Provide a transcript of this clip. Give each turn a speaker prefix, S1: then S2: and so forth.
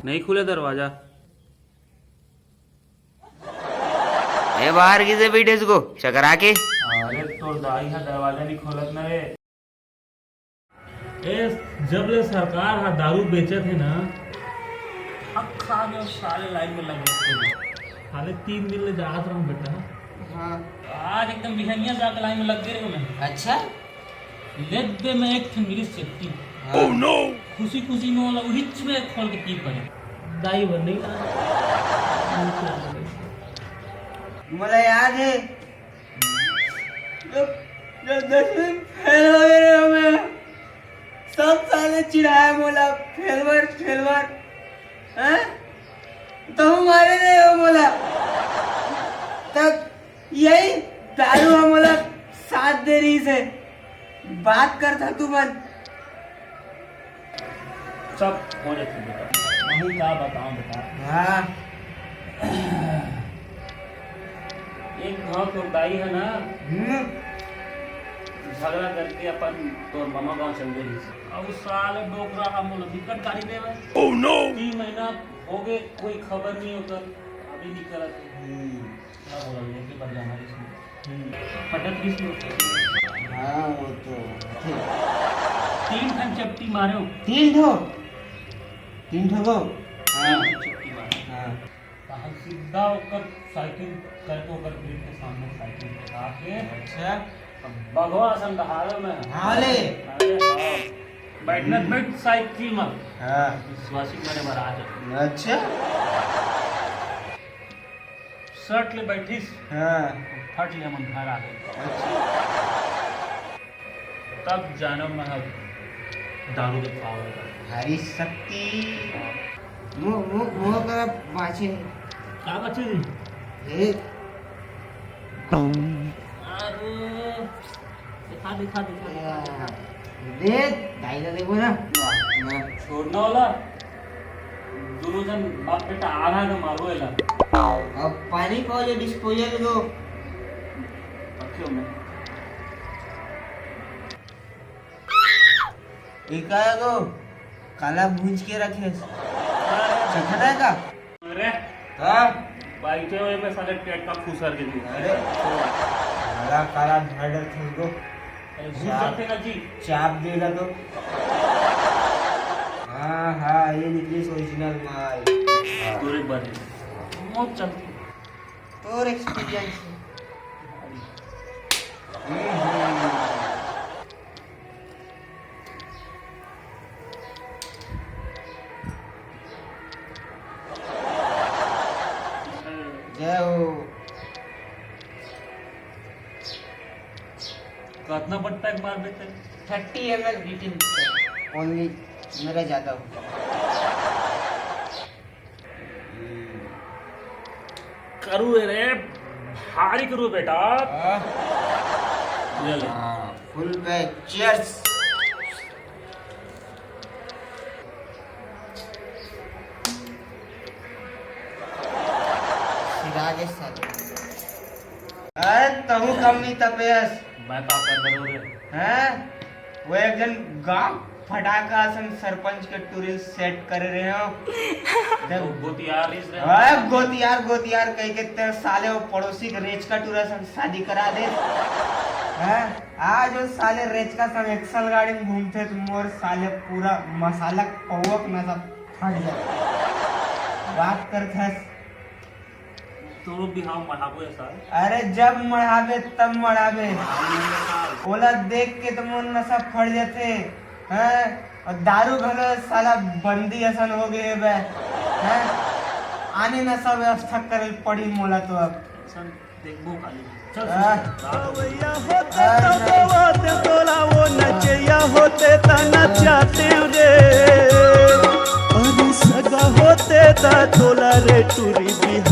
S1: नहीं खुले दरवाजा।
S2: ए बाहर किसे बैठे इसको चकरा के।
S1: अरे तो दाई है दरवाजा नहीं खोलत ना रे। ए जब ले सरकार हा दारू बेचे थे ना अखा में साले लाइन में लगे थे। साले 3 दिन ले जात रहूं बेटा।
S2: हाँ।
S1: आज एकदम बिहनिया जाके लाइन में लग गए रे मैं।
S2: अच्छा
S1: लेट दे में एक थी मेरी सेफ्टी।
S2: Oh no.
S1: खुशी खुशी में वाला हिच में खोल के पी पड़े। दाई बन नहीं
S2: मुझे याद है जब 10वीं फेल हो गए हमें सब साले चिढ़ाया बोला फेलवर फेलवर हैं तो हमारे नहीं हो बोला तब यही दारू हम बोला साथ दे रही से बात करता तू मन
S1: सब हो जाती बेटा। नहीं क्या बताऊं बेटा।
S2: हाँ
S1: एक गांव के दाई है ना झगड़ा करके अपन तो मामा गांव चल गई। अब उस साल डोकरा हम लोग दिक्कत गाड़ी दे में। ओह नो 3 महीना हो गए कोई खबर नहीं होता अभी नहीं करा। क्या बोला लेके बढ़ जाना इसमें पटक किस।
S2: हाँ वो तो
S1: 3 खन चपटी मारे हो।
S2: 3 ठो को
S1: हाँ चपटी मारे।
S2: हाँ
S1: कहाँ सीधा होकर साइकिल करके होकर गेट के सामने साइकिल लगा के
S2: अच्छा
S1: भगवा संधारो में
S2: हाले
S1: बैठना बैठ साइकिल में
S2: हाँ
S1: विश्वासी मेरे महाराज
S2: अच्छा
S1: शर्ट ले बैठीस
S2: हाँ
S1: फट ले मन घर आ गए।
S2: अच्छा
S1: तब जानो मैं दारू के पावर
S2: हरी शक्ति मुंह कर पाछे
S1: क्या बच्चे
S2: ए
S1: अरे दिखा
S2: दे दाइला देखो ना
S1: छोड़ना वाला दोनों जन बाप बेटा आधा का मारो एला।
S2: अब पानी पाओ जो डिस्पोजल दो
S1: रखियो मैं
S2: एक आया तो काला भूंज के रखे चखना है का
S1: अरे
S2: हाँ
S1: बाइक हुए में साले पेट का फूसर के दिया।
S2: अरे काला काला धड़ थी
S1: जाते ना जी
S2: चाप देगा तो हाँ हाँ ये निकली ओरिजिनल माल
S1: पूरे बने बहुत चलती
S2: और एक्सपीरियंस जय हो
S1: कितना पड़ता है मार देते
S2: 30 ml रिटेन ओनली मेरा ज्यादा हो
S1: करू रे भारी करू बेटा। ये ले
S2: फुल बैग चीयर्स सिराजे साले अरे तहु कम नहीं तपेस
S1: मैं का कर रहा हूं
S2: हैं वो एक जन गांव फटाका सन सरपंच के टूरिल सेट कर रहे हो
S1: तो गोतियार इस रे।
S2: अरे गोतियार कह के तेरे साले वो पड़ोसी के रेच का टूरा सन शादी करा दे हैं आज वो साले रेच का सन एक्सल गाड़ी में घूमते तो मोर साले पूरा मसाला पौक ना सब फट जाए बात करते हैं
S1: तो बिहाव मढ़ाबो ऐसा।
S2: अरे जब मढ़ावे तब मढ़ावे ओला देख के तो मोर नशा फट जाते हैं और दारू घलो साला बंदी असन हो गए बे हैं आने न सब व्यवस्था करे पड़ी मोला तो अब
S1: सन देखबो खाली चल
S3: भैया होते तो तोला वो नचैया होते ता नचाते रे अरे सगा होते ता तोला रे टूरी बिहार